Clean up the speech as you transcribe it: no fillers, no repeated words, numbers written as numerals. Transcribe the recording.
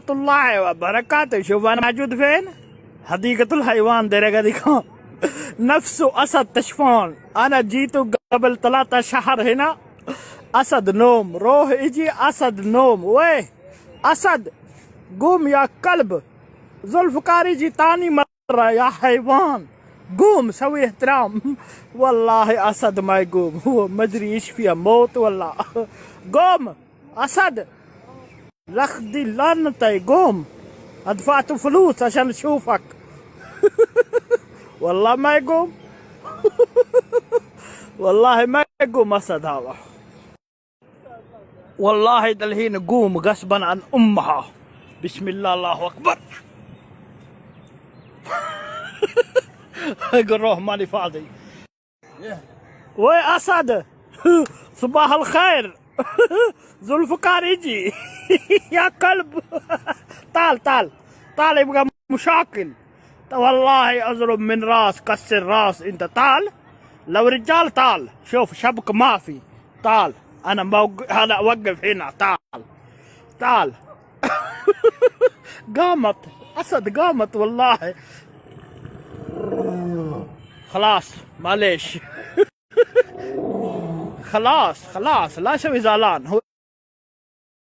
الله وبركاته. شوف انا موجود فين؟ حديقة الحيوان درجة ديكو. نفسه اسد تشفون. انا جيته قبل 3 شهر هنا. اسد نوم، روح اجي اسد نوم. ويه اسد قوم يا كلب. ذوالفقار يجي تاني مرة يا حيوان. قوم سوي احترام. والله اسد ما يقوم، هو ما ادري ايش فيها، موت ولا. قوم اسد. لخدي لعنتي قوم. ادفعت فلوس عشان اشوفك. والله ما يقوم. والله ما يقوم اسد هذا. والله الحين قوم غصبا عن امها. بسم الله الله اكبر. يقول روح ماني فاضي. وي اسد. صباح الخير. ذوالفقار يجي. يا كلب. تعال تعال تعال يبقى مشاكل. والله اضرب من راس، كسر راس. انت تعال لو رجال تعال شوف شبك ما في. تعال انا انا اوقف هنا. تعال تعال. قامت اسد قامت والله. خلاص معليش. خلاص خلاص لا سوي زعلان. هو